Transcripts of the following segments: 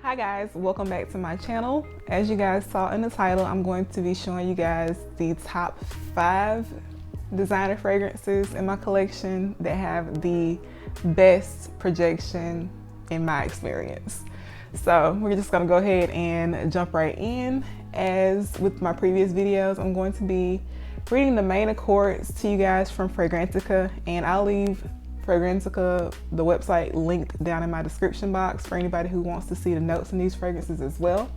Hi guys, welcome back to my channel. As you guys saw in the title, I'm going to be showing you guys the top 5 designer fragrances in my collection that have the best projection in my experience. So we're just gonna go ahead and jump right in. As with my previous videos, I'm going to be reading the main accords to you guys from Fragrantica, and I'll leave Fragrantica, the website, linked down in my description box for anybody who wants to see the notes in these fragrances as well.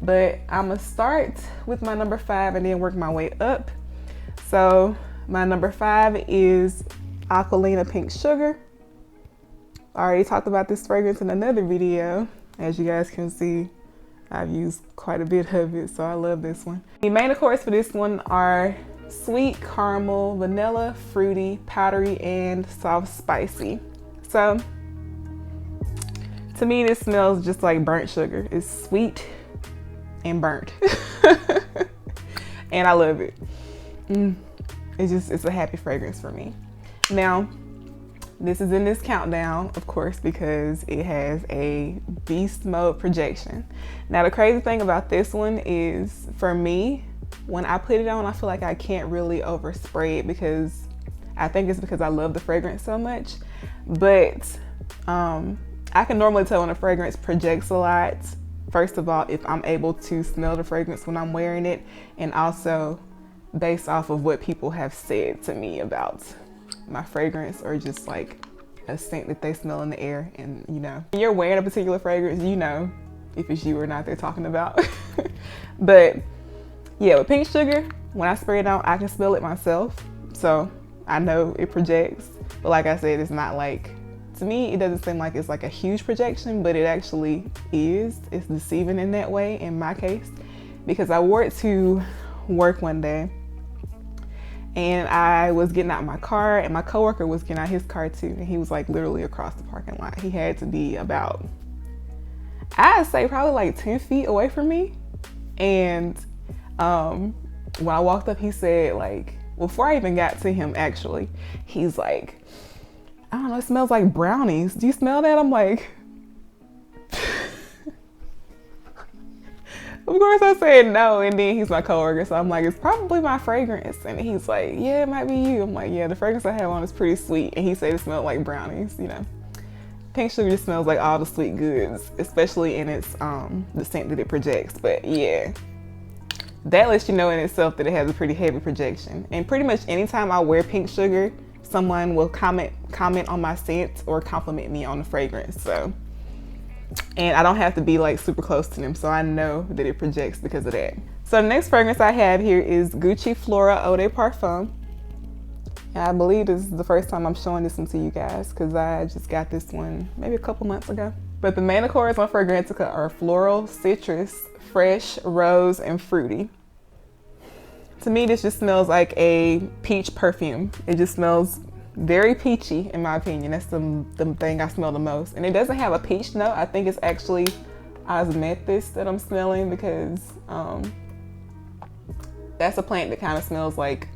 But I'm gonna start with my number 5 and then work my way up. So my number 5 is Aquilina Pink Sugar. I already talked about this fragrance in another video. As you guys can see, I've used quite a bit of it, so I love this one. The main accords for this one are sweet, caramel, vanilla, fruity, powdery, and soft spicy. So to me, this smells just like burnt sugar. It's sweet and burnt. And I love it. It's a happy fragrance for me. Now, this is in this countdown, of course, because it has a beast mode projection. Now, the crazy thing about this one is, for me, when I put it on, I feel like I can't really overspray it because I think it's because I love the fragrance so much. But I can normally tell when a fragrance projects a lot. First of all, if I'm able to smell the fragrance when I'm wearing it, and also based off of what people have said to me about my fragrance, or just like a scent that they smell in the air. And you know, when you're wearing a particular fragrance, you know if it's you or not they're talking about. But yeah, with Pink Sugar, when I spray it on, I can smell it myself, so I know it projects. But like I said, it's not like, to me, it doesn't seem like it's like a huge projection, but it actually is. It's deceiving in that way, in my case, because I wore it to work one day, and I was getting out my car, and my coworker was getting out his car too, and he was like literally across the parking lot. He had to be about, I'd say probably like 10 feet away from me. And when I walked up, he said, like, before I even got to him, actually, he's like, I don't know, it smells like brownies. Do you smell that? I'm like, of course I said no. And then he's my coworker, so I'm like, it's probably my fragrance. And he's like, yeah, it might be you. I'm like, yeah, the fragrance I have on is pretty sweet. And he said it smelled like brownies, you know. Pink Sugar just smells like all the sweet goods, especially in its the scent that it projects. But yeah, that lets you know in itself that it has a pretty heavy projection. And pretty much anytime I wear Pink Sugar, someone will comment on my scent or compliment me on the fragrance. So, and I don't have to be like super close to them, so I know that it projects because of that. So the next fragrance I have here is Gucci Flora Eau de Parfum. And I believe this is the first time I'm showing this one to you guys, because I just got this one maybe a couple months ago. But the main accords on Fragrantica are floral, citrus, fresh, rose, and fruity. To me, this just smells like a peach perfume. It just smells very peachy, in my opinion. That's the thing I smell the most. And it doesn't have a peach note. I think it's actually osmanthus that I'm smelling, because that's a plant that kind of smells like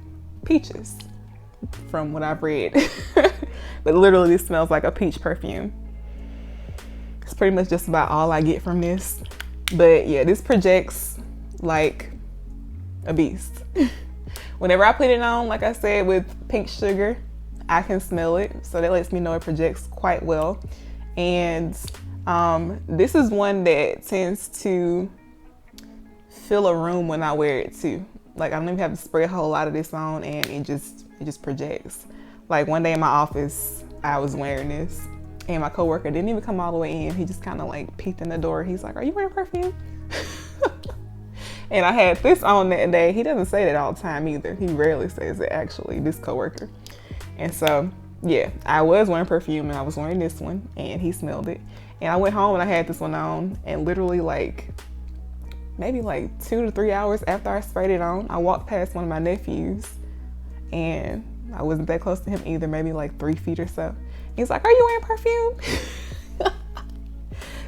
peaches, from what I've read. But literally, this smells like a peach perfume. It's pretty much just about all I get from this. But yeah, this projects like a beast. Whenever I put it on, like I said, with Pink Sugar, I can smell it, so that lets me know it projects quite well. And this is one that tends to fill a room when I wear it too. Like, I don't even have to spray a whole lot of this on, and it just projects. Like, one day in my office, I was wearing this, and my coworker didn't even come all the way in. He just kind of like peeked in the door. He's like, "Are you wearing perfume?" And I had this on that day. He doesn't say that all the time either. He rarely says it, actually, this coworker. And so, yeah, I was wearing perfume, and I was wearing this one, and he smelled it. And I went home and I had this one on, and literally like maybe like 2 to 3 hours after I sprayed it on, I walked past one of my nephews, and I wasn't that close to him either, maybe like 3 feet or so. He's like, "Are you wearing perfume?"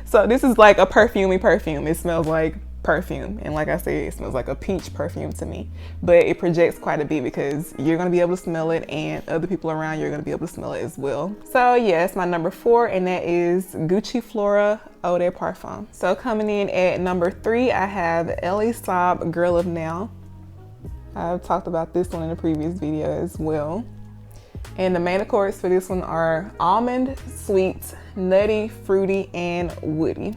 So this is like a perfumey perfume. It smells like perfume. And like I said, it smells like a peach perfume to me, but it projects quite a bit because you're gonna be able to smell it and other people around you are gonna be able to smell it as well. So yeah, it's my number 4, and that is Gucci Flora Eau de Parfum. So coming in at number 3, I have Elie Saab Girl of Now. I've talked about this one in a previous video as well. And the main accords for this one are almond, sweet, nutty, fruity, and woody.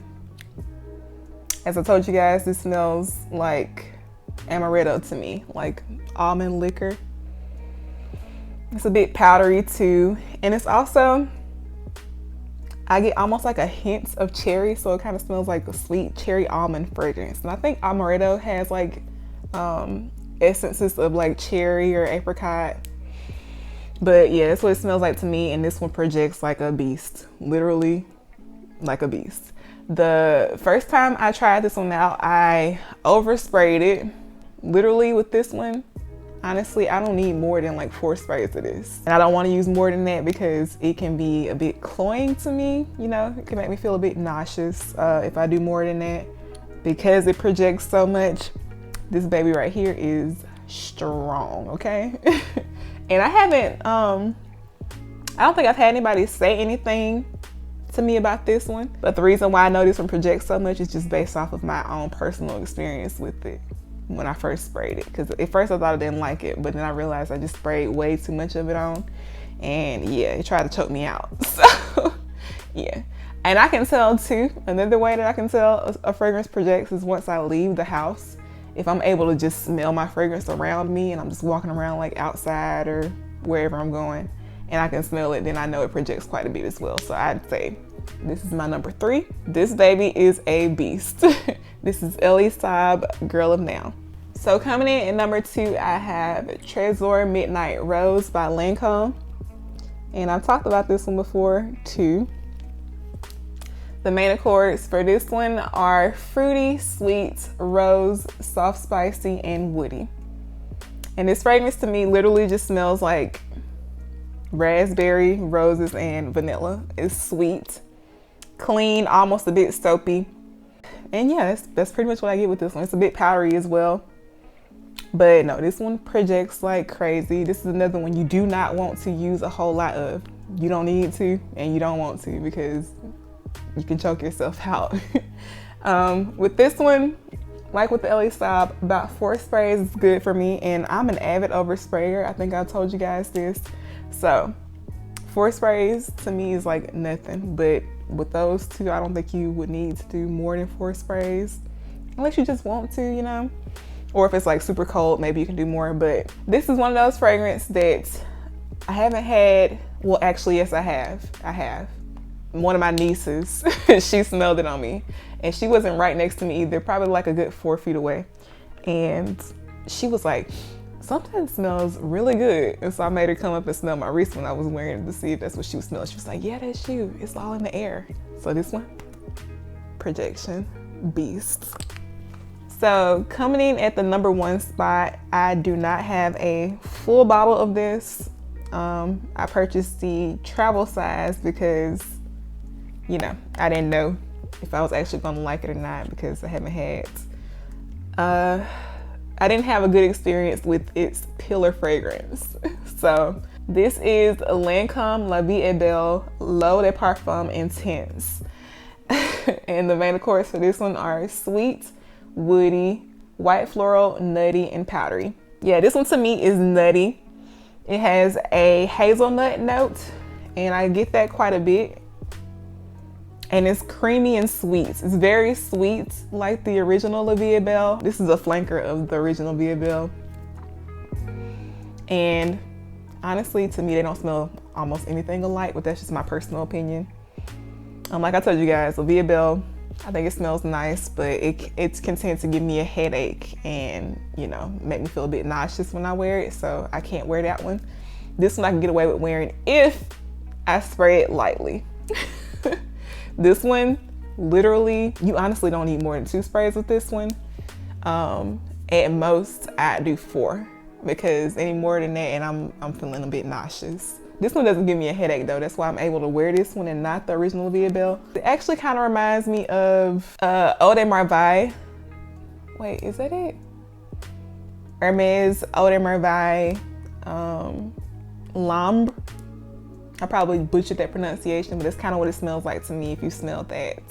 As I told you guys, this smells like amaretto to me, like almond liquor. It's a bit powdery too. And it's also, I get almost like a hint of cherry, so it kind of smells like a sweet cherry almond fragrance. And I think amaretto has like essences of like cherry or apricot. But yeah, that's what it smells like to me, and this one projects like a beast, literally like a beast. The first time I tried this one out, I oversprayed it, literally with this one. Honestly, I don't need more than like 4 sprays of this. And I don't want to use more than that because it can be a bit cloying to me, you know, it can make me feel a bit nauseous if I do more than that. Because it projects so much, this baby right here is strong, okay? And I haven't, I don't think I've had anybody say anything to me about this one, but the reason why I know this one projects so much is just based off of my own personal experience with it when I first sprayed it. Because at first I thought I didn't like it, but then I realized I just sprayed way too much of it on, and yeah, it tried to choke me out. So yeah, and I can tell too, another way that I can tell a fragrance projects is once I leave the house. If I'm able to just smell my fragrance around me and I'm just walking around like outside or wherever I'm going and I can smell it, then I know it projects quite a bit as well. So I'd say this is my number 3. This baby is a beast. This is Elie Saab Girl of Now. So coming in at number 2, I have Trésor Midnight Rose by Lancome. And I've talked about this one before too. The main accords for this one are fruity, sweet, rose, soft, spicy, and woody. And this fragrance to me literally just smells like raspberry, roses, and vanilla. It's sweet, clean, almost a bit soapy. And yeah, that's pretty much what I get with this one. It's a bit powdery as well. But no, this one projects like crazy. This is another one you do not want to use a whole lot of. You don't need to, and you don't want to, because you can choke yourself out. With this one, like with the Elie Saab, about 4 sprays is good for me, and I'm an avid oversprayer. I think I told you guys this. So 4 sprays to me is like nothing, but with those 2, I don't think you would need to do more than 4 sprays unless you just want to, you know, or if it's like super cold, maybe you can do more. But this is one of those fragrances that I haven't had. Well, actually, yes, I have. One of my nieces, she smelled it on me, and she wasn't right next to me either, probably like a good 4 feet away. And she was like, something smells really good. And so I made her come up and smell my wrist when I was wearing it to see if that's what she was smelling. She was like, yeah, that's you. It's all in the air. So this one, projection beast. So coming in at the number 1 spot, I do not have a full bottle of this. I purchased the travel size because, you know, I didn't know if I was actually gonna like it or not because I haven't had, I didn't have a good experience with its pillar fragrance. So this is Lancome La Vie est Belle L'Eau de Parfum Intense. And the main accords for this one are sweet, woody, white floral, nutty, and powdery. Yeah, this one to me is nutty. It has a hazelnut note, and I get that quite a bit. And it's creamy and sweet. It's very sweet, like the original La Vie est Belle. This is a flanker of the original La Vie est Belle. And honestly, to me, they don't smell almost anything alike, but that's just my personal opinion. Like I told you guys, La Vie est Belle, I think it smells nice, but it's content to give me a headache and, you know, make me feel a bit nauseous when I wear it, so I can't wear that one. This one I can get away with wearing if I spray it lightly. This one, literally, you honestly don't need more than 2 sprays with this one. At most, I do 4, because any more than that and I'm feeling a bit nauseous. This one doesn't give me a headache though. That's why I'm able to wear this one and not the original La Vie est Belle. It actually kind of reminds me of Eau de Merveille wait, is that it? Hermes Eau de Merveille L'Ambre. I probably butchered that pronunciation, but it's kind of what it smells like to me if you smell that.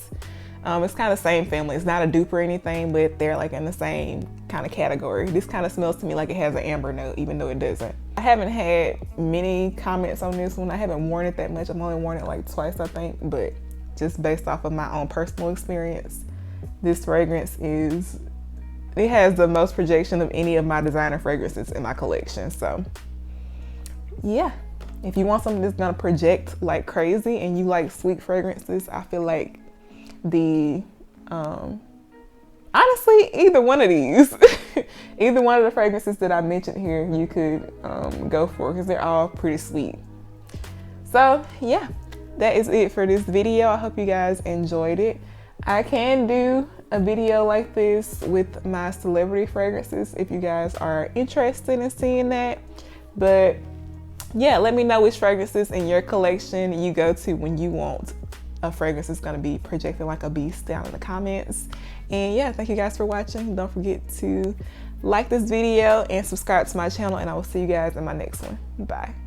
It's kind of the same family. It's not a dupe or anything, but they're like in the same kind of category. This kind of smells to me like it has an amber note, even though it doesn't. I haven't had many comments on this one. I haven't worn it that much. I've only worn it like twice, I think, but just based off of my own personal experience, this fragrance it has the most projection of any of my designer fragrances in my collection. So yeah, if you want something that's gonna project like crazy and you like sweet fragrances, I feel like honestly, either one of these, either one of the fragrances that I mentioned here, you could go for, because they're all pretty sweet. So yeah, that is it for this video. I hope you guys enjoyed it. I can do a video like this with my celebrity fragrances if you guys are interested in seeing that. But yeah, let me know which fragrances in your collection you go to when you want a fragrance that's gonna be projecting like a beast down in the comments. And yeah, thank you guys for watching. Don't forget to like this video and subscribe to my channel, and I will see you guys in my next one. Bye.